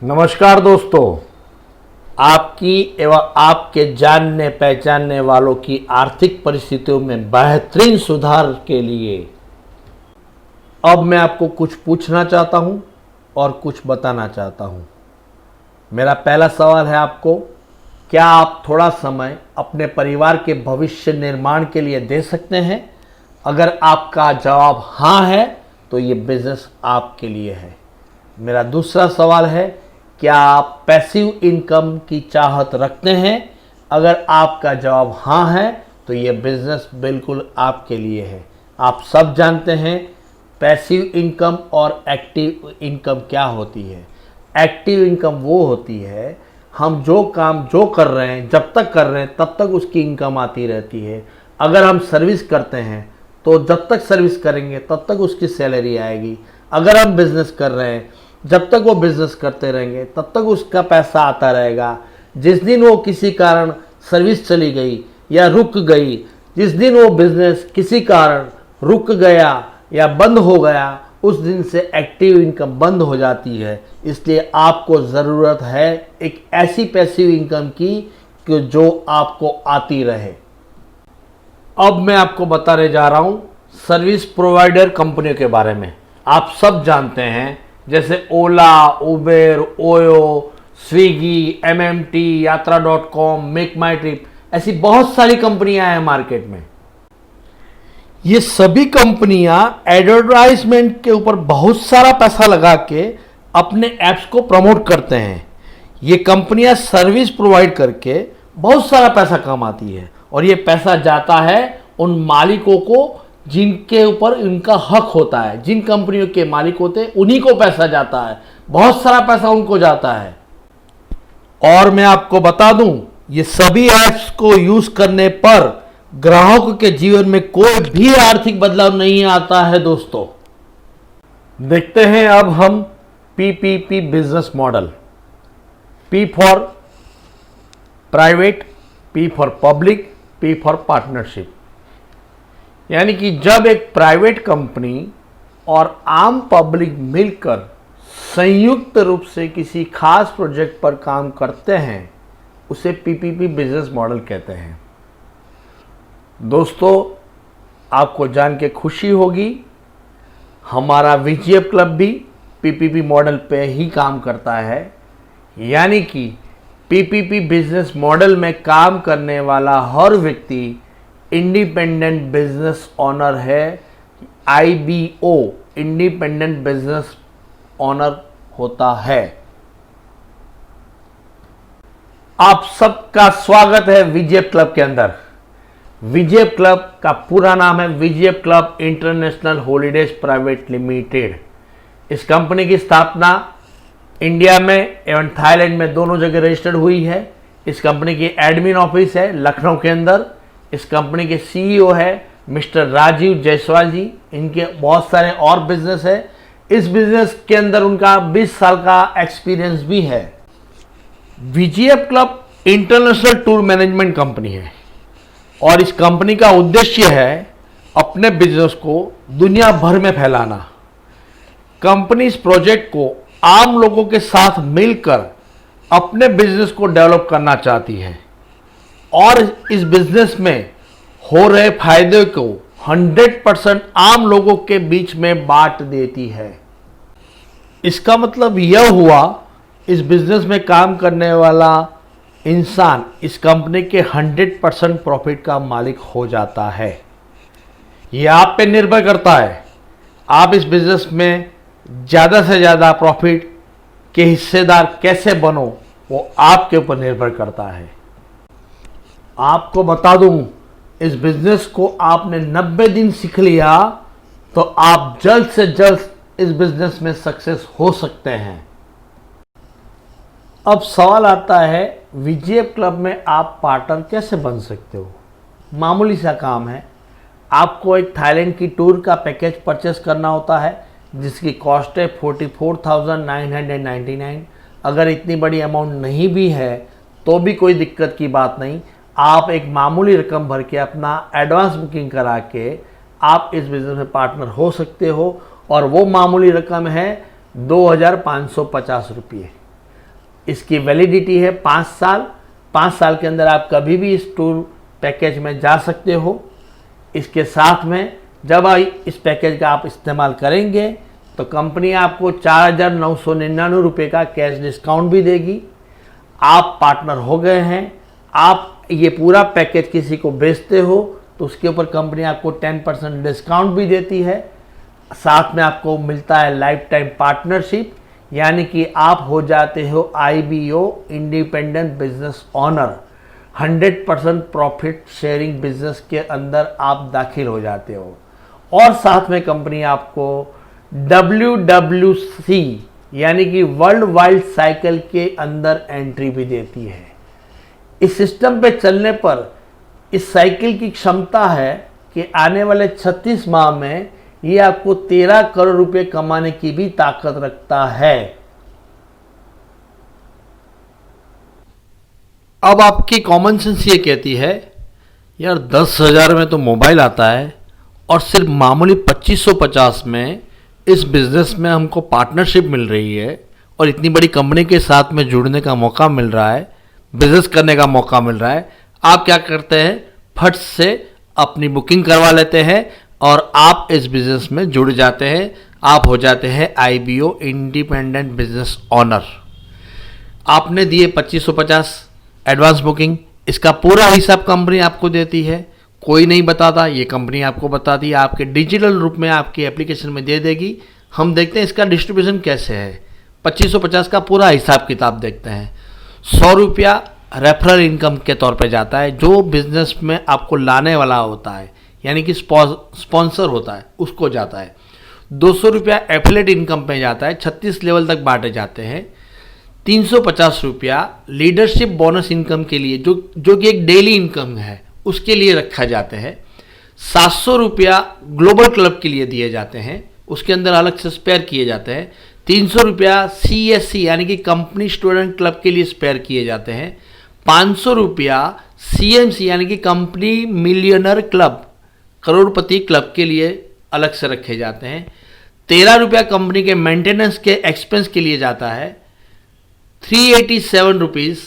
नमस्कार दोस्तों, आपकी एवं आपके जानने पहचानने वालों की आर्थिक परिस्थितियों में बेहतरीन सुधार के लिए अब मैं आपको कुछ पूछना चाहता हूं और कुछ बताना चाहता हूं। मेरा पहला सवाल है आपको, क्या आप थोड़ा समय अपने परिवार के भविष्य निर्माण के लिए दे सकते हैं? अगर आपका जवाब हाँ है तो ये बिजनेस आपके लिए है। मेरा दूसरा सवाल है, क्या आप पैसिव इनकम की चाहत रखते हैं? अगर आपका जवाब हाँ है तो ये बिजनेस बिल्कुल आपके लिए है। आप सब जानते हैं पैसिव इनकम और एक्टिव इनकम क्या होती है। एक्टिव इनकम वो होती है, हम जो काम जो कर रहे हैं जब तक कर रहे हैं तब तक उसकी इनकम आती रहती है। अगर हम सर्विस करते हैं तो जब तक सर्विस करेंगे तब तक उसकी सैलरी आएगी। अगर हम बिजनेस कर रहे हैं जब तक वो बिजनेस करते रहेंगे तब तक उसका पैसा आता रहेगा। जिस दिन वो किसी कारण सर्विस चली गई या रुक गई, जिस दिन वो बिजनेस किसी कारण रुक गया या बंद हो गया, उस दिन से एक्टिव इनकम बंद हो जाती है। इसलिए आपको ज़रूरत है एक ऐसी पैसिव इनकम की कि जो आपको आती रहे। अब मैं आपको बताने जा रहा हूँ सर्विस प्रोवाइडर कंपनियों के बारे में। आप सब जानते हैं जैसे ओला, उबेर, ओयो, स्विगी, एमएमटी, यात्रा.com, मेक माई ट्रिप, ऐसी बहुत सारी कंपनियां हैं मार्केट में। ये सभी कंपनियां एडवर्टाइजमेंट के ऊपर बहुत सारा पैसा लगा के अपने ऐप्स को प्रमोट करते हैं। ये कंपनियां सर्विस प्रोवाइड करके बहुत सारा पैसा कमाती है और ये पैसा जाता है उन मालिकों को जिनके ऊपर इनका हक होता है। जिन कंपनियों के मालिक होते हैं उन्हीं को पैसा जाता है, बहुत सारा पैसा उनको जाता है। और मैं आपको बता दूं, ये सभी ऐप्स को यूज करने पर ग्राहकों के जीवन में कोई भी आर्थिक बदलाव नहीं आता है। दोस्तों, देखते हैं अब हम PPP business model. P for private, P for public, P for partnership. यानी कि जब एक प्राइवेट कंपनी और आम पब्लिक मिलकर संयुक्त रूप से किसी खास प्रोजेक्ट पर काम करते हैं, उसे पीपीपी बिजनेस मॉडल कहते हैं। दोस्तों, आपको जान के खुशी होगी, हमारा वीजीएफ क्लब भी पीपीपी मॉडल पे ही काम करता है। यानी कि पीपीपी बिजनेस मॉडल में काम करने वाला हर व्यक्ति इंडिपेंडेंट बिजनेस ओनर है। आईबीओ, इंडिपेंडेंट बिजनेस ओनर होता है। आप सबका स्वागत है वीजीएफ क्लब के अंदर। वीजीएफ क्लब का पूरा नाम है VGF club international holidays private limited. इस कंपनी की स्थापना इंडिया में एवं थाईलैंड में दोनों जगह रजिस्टर्ड हुई है। इस कंपनी की एडमिन ऑफिस है लखनऊ के अंदर। इस कंपनी के सीईओ है मिस्टर राजीव जायसवाल जी। इनके बहुत सारे और बिजनेस है। इस बिजनेस के अंदर उनका 20 साल का एक्सपीरियंस भी है। VGF club international tour management company है और इस कंपनी का उद्देश्य है अपने बिजनेस को दुनिया भर में फैलाना। कंपनी इस प्रोजेक्ट को आम लोगों के साथ मिलकर अपने बिजनेस को डेवलप करना चाहती है और इस बिजनेस में हो रहे फायदे को 100% आम लोगों के बीच में बांट देती है। इसका मतलब यह हुआ, इस बिजनेस में काम करने वाला इंसान इस कंपनी के 100% प्रॉफिट का मालिक हो जाता है। यह आप पे निर्भर करता है, आप इस बिजनेस में ज़्यादा से ज़्यादा प्रॉफिट के हिस्सेदार कैसे बनो, वो आपके ऊपर निर्भर करता है। आपको बता दूं, इस बिजनेस को आपने 90 दिन सीख लिया तो आप जल्द से जल्द इस बिजनेस में सक्सेस हो सकते हैं। अब सवाल आता है, वीजीएफ क्लब में आप पार्टनर कैसे बन सकते हो? मामूली सा काम है, आपको एक थाईलैंड की टूर का पैकेज परचेस करना होता है जिसकी कॉस्ट है 44,999। अगर इतनी बड़ी अमाउंट नहीं भी है तो भी कोई दिक्कत की बात नहीं। आप एक मामूली रकम भर के अपना एडवांस बुकिंग करा के आप इस बिजनेस में पार्टनर हो सकते हो और वो मामूली रकम है 2,550 रुपये। इसकी वैलिडिटी है 5 साल। 5 साल के अंदर आप कभी भी इस टूर पैकेज में जा सकते हो। इसके साथ में जब इस पैकेज का आप इस्तेमाल करेंगे तो कंपनी आपको 4,999 रुपये का कैश डिस्काउंट भी देगी। आप पार्टनर हो गए हैं, आप ये पूरा पैकेज किसी को बेचते हो तो उसके ऊपर कंपनी आपको 10% डिस्काउंट भी देती है। साथ में आपको मिलता है लाइफ टाइम पार्टनरशिप, यानी कि आप हो जाते हो IBO independent business owner. 100% profit sharing business के अंदर आप दाखिल हो जाते हो। और साथ में कंपनी आपको WWC यानी कि वर्ल्ड वाइड साइकिल के अंदर एंट्री भी देती है। इस सिस्टम पे चलने पर इस साइकिल की क्षमता है कि आने वाले 36 माह में ये आपको 13 करोड़ रुपए कमाने की भी ताकत रखता है। अब आपकी कॉमन सेंस ये कहती है यार 10,000 में तो मोबाइल आता है और सिर्फ मामूली 2550 में इस बिज़नेस में हमको पार्टनरशिप मिल रही है और इतनी बड़ी कंपनी के साथ में जुड़ने का मौका मिल रहा है, बिज़नेस करने का मौका मिल रहा है। आप क्या करते हैं, फट से अपनी बुकिंग करवा लेते हैं और आप इस बिज़नेस में जुड़ जाते हैं। आप हो जाते हैं IBO इंडिपेंडेंट बिजनेस ओनर। आपने दिए 2550 एडवांस बुकिंग, इसका पूरा हिसाब कंपनी आपको देती है। कोई नहीं बताता, ये कंपनी आपको बताती है, आपके डिजिटल रूप में आपकी एप्लीकेशन में दे देगी। हम देखते हैं इसका डिस्ट्रीब्यूशन कैसे है। 2550 का पूरा हिसाब किताब देखते हैं। 100 रुपया रेफरल इनकम के तौर पे जाता है, जो बिजनेस में आपको लाने वाला होता है यानी कि स्पॉन्सर होता है उसको जाता है। 200 रुपया एफिलिएट इनकम पे जाता है, 36 लेवल तक बांटे जाते हैं। 350 रुपया लीडरशिप बोनस इनकम के लिए जो कि एक डेली इनकम है उसके लिए रखा जाते हैं। 700 रुपया ग्लोबल क्लब के लिए दिए जाते हैं, उसके अंदर अलग से स्पेयर किए जाते हैं। 300 रुपया CSC यानी कि कंपनी स्टूडेंट क्लब के लिए स्पेयर किए जाते हैं। 500 रुपया CMC यानी कि कंपनी मिलियनर क्लब, करोड़पति क्लब के लिए अलग से रखे जाते हैं। 13 रुपया कंपनी के मेंटेनेंस के एक्सपेंस के लिए जाता है। 387 रुपीज़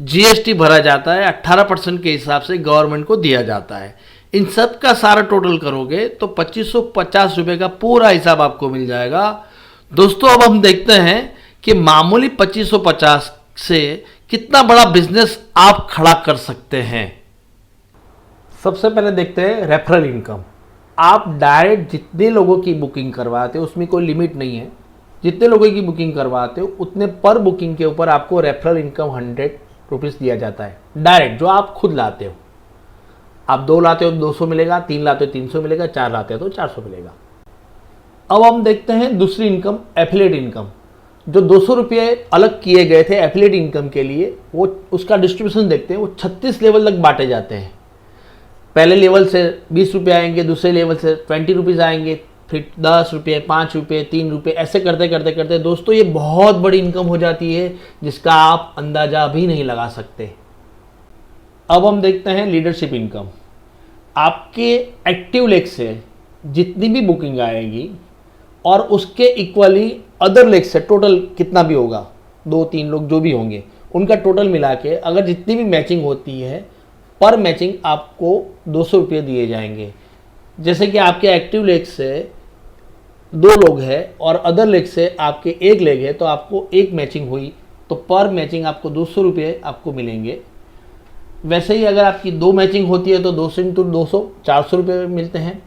GST भरा जाता है, 18% के हिसाब से गवर्नमेंट को दिया जाता है। इन सब का सारा टोटल करोगे तो 2550 रुपये का पूरा हिसाब आपको मिल जाएगा। दोस्तों अब हम देखते हैं कि मामूली 2550 से कितना बड़ा बिजनेस आप खड़ा कर सकते हैं। सबसे पहले देखते हैं रेफरल इनकम। आप डायरेक्ट जितने लोगों की बुकिंग करवाते हो उसमें कोई लिमिट नहीं है, जितने लोगों की बुकिंग करवाते हो उतने पर बुकिंग के ऊपर आपको रेफरल इनकम 100 रुपीज़ दिया जाता है डायरेक्ट, जो आप खुद लाते हो। आप 2 लाते हो 200 मिलेगा, 3 लाते हो 300 मिलेगा, 4 लाते हो तो 400 मिलेगा। अब हम देखते हैं दूसरी इनकम, एफिलिएट इनकम। जो 200 रुपये अलग किए गए थे एफिलिएट इनकम के लिए, वो उसका डिस्ट्रीब्यूशन देखते हैं। वो 36 लेवल तक बांटे जाते हैं। पहले लेवल से 20 रुपये आएंगे, दूसरे लेवल से 20 रुपीज़ आएंगे, फिर 10 रुपये, 5 रुपये, 3 रुपये, ऐसे करते करते करते दोस्तों ये बहुत बड़ी इनकम हो जाती है जिसका आप अंदाज़ा भी नहीं लगा सकते। अब हम देखते हैं लीडरशिप इनकम। आपके एक्टिव लेग से जितनी भी बुकिंग आएगी और उसके इक्वली अदर लेग से टोटल कितना भी होगा, 2-3 लोग जो भी होंगे उनका टोटल मिला के अगर जितनी भी मैचिंग होती है पर मैचिंग आपको 200 रुपये दिए जाएंगे। जैसे कि आपके एक्टिव लेग से 2 लोग हैं और अदर लेग से आपके 1 लेग है तो आपको 1 मैचिंग हुई तो पर मैचिंग आपको 200 रुपये आपको मिलेंगे। वैसे ही अगर आपकी 2 मैचिंग होती है तो 200 × 200 400 रुपये मिलते हैं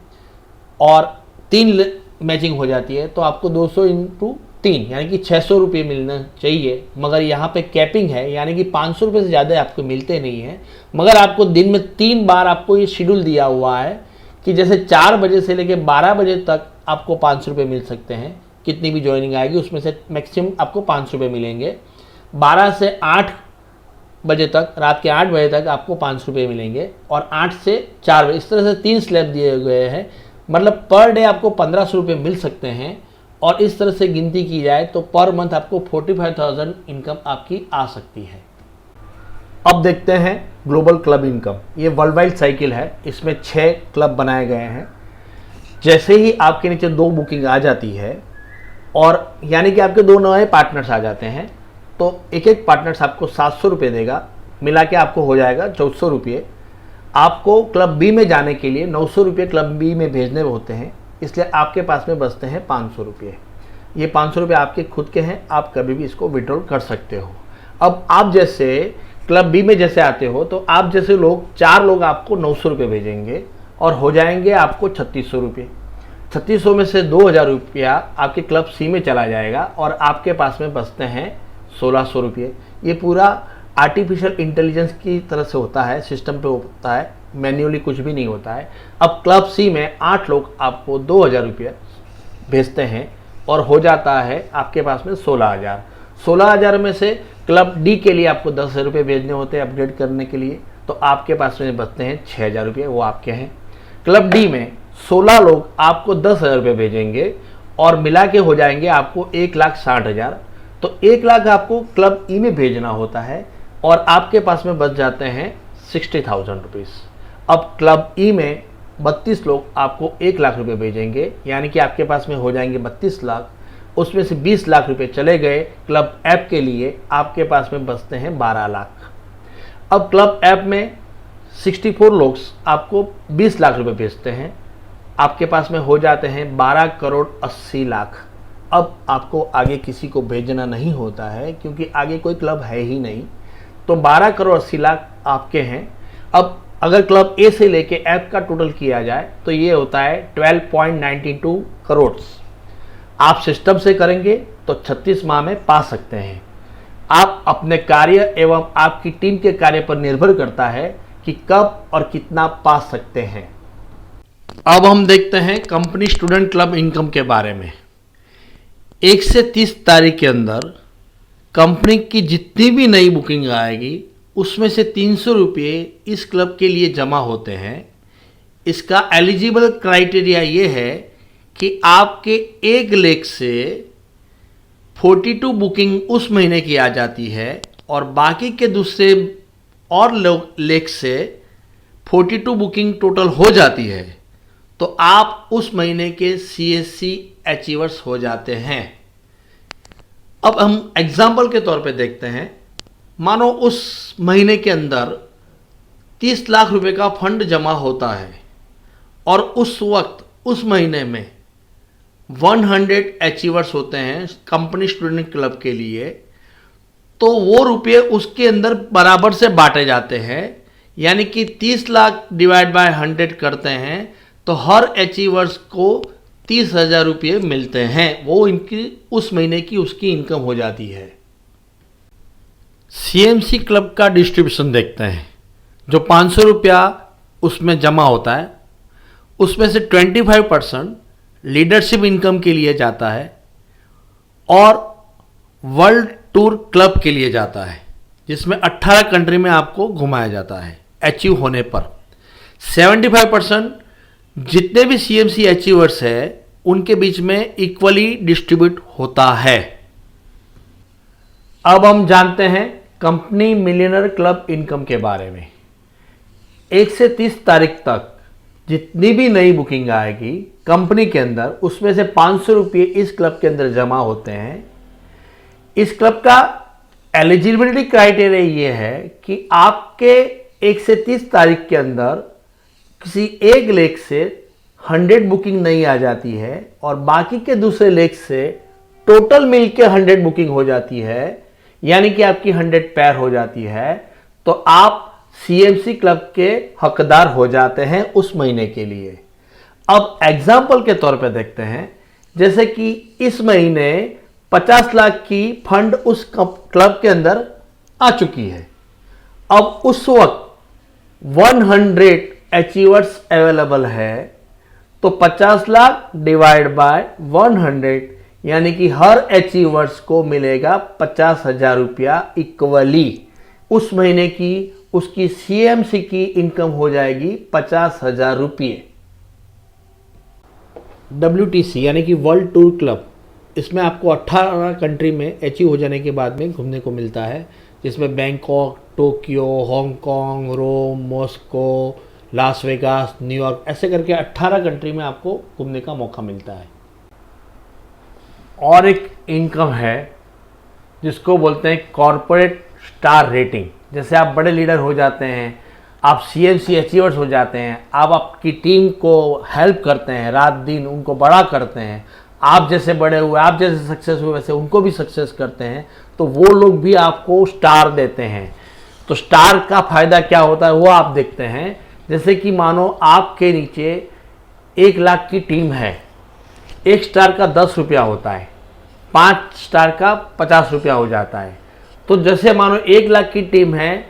और 3 मैचिंग हो जाती है तो आपको 200 × 3 यानी कि 600 रुपये मिलना चाहिए। मगर यहाँ पे कैपिंग है यानी कि 500 रुपये से ज़्यादा आपको मिलते नहीं हैं। मगर आपको दिन में 3 बार आपको ये शेड्यूल दिया हुआ है कि जैसे 4 बजे से लेकर 12 बजे तक आपको 500 रुपये मिल सकते हैं। कितनी भी ज्वाइनिंग आएगी उसमें से मैक्सिमम आपको 500 रुपये मिलेंगे। 12 से 8 बजे तक, रात के 8 बजे तक आपको 500 रुपये मिलेंगे और 8 से 4 बजे, इस तरह से 3 स्लैब दिए गए हैं। मतलब पर डे आपको 1500 रुपये मिल सकते हैं और इस तरह से गिनती की जाए तो पर मंथ आपको 45,000 इनकम आपकी आ सकती है। अब देखते हैं ग्लोबल क्लब इनकम। ये वर्ल्ड वाइड साइकिल है, इसमें 6 क्लब बनाए गए हैं। जैसे ही आपके नीचे 2 बुकिंग आ जाती है और यानी कि आपके 2 नए पार्टनर्स आ जाते हैं तो एक एक पार्टनर्स आपको 700 रुपये देगा, मिला के आपको हो जाएगा 1400 रुपये। आपको क्लब बी में जाने के लिए 900 रुपये क्लब बी में भेजने होते हैं, इसलिए आपके पास में बचते हैं 500 रुपये। ये 500 रुपये आपके खुद के हैं, आप कभी भी इसको विड्रॉल कर सकते हो। अब आप जैसे क्लब बी में जैसे आते हो तो आप जैसे लोग 4 लोग आपको 900 रुपये भेजेंगे और हो जाएंगे आपको 3600 रुपये। 3600 में से 2000 रुपया आपके क्लब सी में चला जाएगा और आपके पास में बचते हैं 1600 रुपये। ये पूरा आर्टिफिशियल इंटेलिजेंस की तरह से होता है, सिस्टम पे होता है, मैन्युअली कुछ भी नहीं होता है। अब क्लब सी में 8 लोग आपको 2000 रुपये भेजते हैं और हो जाता है आपके पास में 16,000। 16,000 में से क्लब डी के लिए आपको 10,000 रुपये भेजने होते हैं अपग्रेड करने के लिए, तो आपके पास में बचते हैं 6,000 रुपये, वो आपके हैं। क्लब डी में 16 लोग आपको 10,000 रुपये भेजेंगे और मिला के हो जाएंगे आपको 1,60,000। तो 1 लाख आपको क्लब ई में भेजना होता है और आपके पास में बच जाते हैं 60,000 रुपीज़। अब क्लब ई में 32 लोग आपको 1 लाख रुपए भेजेंगे, यानी कि आपके पास में हो जाएंगे 32 लाख। उसमें से 20 लाख रुपए चले गए क्लब ऐप के लिए, आपके पास में बचते हैं 12 लाख। अब क्लब ऐप में 64 लोग आपको 20 लाख रुपए भेजते हैं, आपके पास में हो जाते हैं 12 करोड़ 80 लाख। अब आपको आगे किसी को भेजना नहीं होता है क्योंकि आगे कोई क्लब है ही नहीं, तो 12 करोड़ 80 लाख आपके हैं। अब अगर क्लब ए से लेके ऐप का टोटल किया जाए तो ये होता है 12.92 करोड़। आप सिस्टम से करेंगे तो 36 माह में पा सकते हैं। आप अपने कार्य एवं आपकी टीम के कार्य पर निर्भर करता है कि कब और कितना पा सकते हैं। अब हम देखते हैं कंपनी स्टूडेंट क्लब इनकम के बारे में। 1 से 30 तारीख के अंदर कंपनी की जितनी भी नई बुकिंग आएगी उसमें से 300 रुपये इस क्लब के लिए जमा होते हैं। इसका एलिजिबल क्राइटेरिया ये है कि आपके एक लेख से 42 बुकिंग उस महीने की आ जाती है और बाकी के दूसरे और लेख से 42 बुकिंग टोटल हो जाती है, तो आप उस महीने के CSC अचीवर्स हो जाते हैं। अब हम एग्जाम्पल के तौर पे देखते हैं। मानो उस महीने के अंदर 30 लाख रुपए का फंड जमा होता है और उस वक्त उस महीने में 100 अचीवर्स होते हैं कंपनी स्टूडेंट क्लब के लिए, तो वो रुपये उसके अंदर बराबर से बांटे जाते हैं, यानी कि 30 लाख डिवाइड बाय 100 करते हैं तो हर अचीवर्स को 30,000 रुपये मिलते हैं। वो इनकी उस महीने की उसकी इनकम हो जाती है। CMC क्लब का डिस्ट्रीब्यूशन देखते हैं। जो 500 रुपया उसमें जमा होता है उसमें से 25% लीडरशिप इनकम के लिए जाता है और वर्ल्ड टूर क्लब के लिए जाता है, जिसमें 18 कंट्री में आपको घुमाया जाता है अचीव होने पर। 75% जितने भी CMC अचीवर्स है उनके बीच में इक्वली डिस्ट्रीब्यूट होता है। अब हम जानते हैं कंपनी मिलियनर क्लब इनकम के बारे में। 1 से 30 तारीख तक जितनी भी नई बुकिंग आएगी कंपनी के अंदर उसमें से 500 रुपये इस क्लब के अंदर जमा होते हैं। इस क्लब का एलिजिबिलिटी क्राइटेरिया ये है कि आपके 1 से 30 तारीख के अंदर किसी एक लेख से 100 बुकिंग नहीं आ जाती है और बाकी के दूसरे लेख से टोटल मिलके 100 बुकिंग हो जाती है, यानी कि आपकी 100 पैर हो जाती है, तो आप CMC क्लब के हकदार हो जाते हैं उस महीने के लिए। अब एग्जाम्पल के तौर पे देखते हैं, जैसे कि इस महीने 50 लाख की फंड उस क्लब के अंदर आ चुकी है। अब उस वक्त 100 अचीवर्स अवेलेबल है, तो 50 लाख डिवाइड बाय 100, यानी कि हर अचीवर्स को मिलेगा 50,000 रुपया इक्वली। उस महीने की उसकी CMC की इनकम हो जाएगी 50,000 रुपये। WTC यानी कि वर्ल्ड टूर क्लब, इसमें आपको 18 कंट्री में अचीव हो जाने के बाद में घूमने को मिलता है, जिसमें बैंकॉक, टोक्यो, हांगकांग, रोम, मॉस्को, लास वेगास, न्यूयॉर्क, ऐसे करके 18 कंट्री में आपको घूमने का मौका मिलता है। और एक इनकम है जिसको बोलते हैं कॉरपोरेट स्टार रेटिंग। जैसे आप बड़े लीडर हो जाते हैं, आप CMC अचीवर्स हो जाते हैं, आप आपकी टीम को हेल्प करते हैं, रात दिन उनको बड़ा करते हैं, आप जैसे बड़े हुए, आप जैसे सक्सेस हुए वैसे उनको भी सक्सेस करते हैं, तो वो लोग भी आपको स्टार देते हैं। तो स्टार का फायदा क्या होता है वो आप देखते हैं। जैसे कि मानो आपके नीचे 1 लाख की टीम है, 1 स्टार का 10 रुपया होता है, 5 स्टार का 50 रुपया हो जाता है। तो जैसे मानो 1 लाख की टीम है,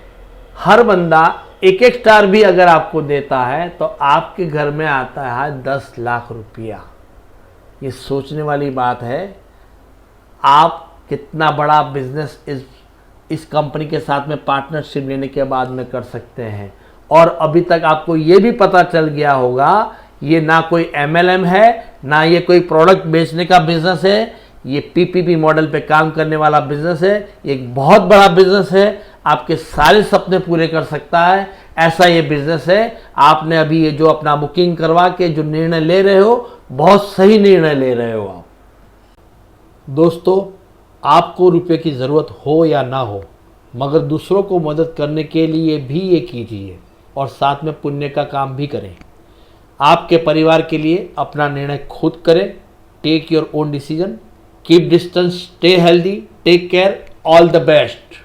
हर बंदा 1-1 स्टार भी अगर आपको देता है तो आपके घर में आता है 10 लाख रुपया। ये सोचने वाली बात है, आप कितना बड़ा बिजनेस इस कंपनी के साथ में पार्टनरशिप लेने के बाद में कर सकते हैं। और अभी तक आपको ये भी पता चल गया होगा, ये ना कोई MLM है, ना ये कोई प्रोडक्ट बेचने का बिजनेस है, ये PPP मॉडल पे काम करने वाला बिजनेस है। ये एक बहुत बड़ा बिजनेस है, आपके सारे सपने पूरे कर सकता है, ऐसा ये बिजनेस है। आपने अभी ये जो अपना बुकिंग करवा के जो निर्णय ले रहे हो, बहुत सही निर्णय ले रहे हो आप। दोस्तों, आपको रुपए की ज़रूरत हो या ना हो, मगर दूसरों को मदद करने के लिए भी ये कीजिए और साथ में पुण्य का काम भी करें। आपके परिवार के लिए अपना निर्णय खुद करें। Take your own decision, keep distance, stay healthy, take care, all the best.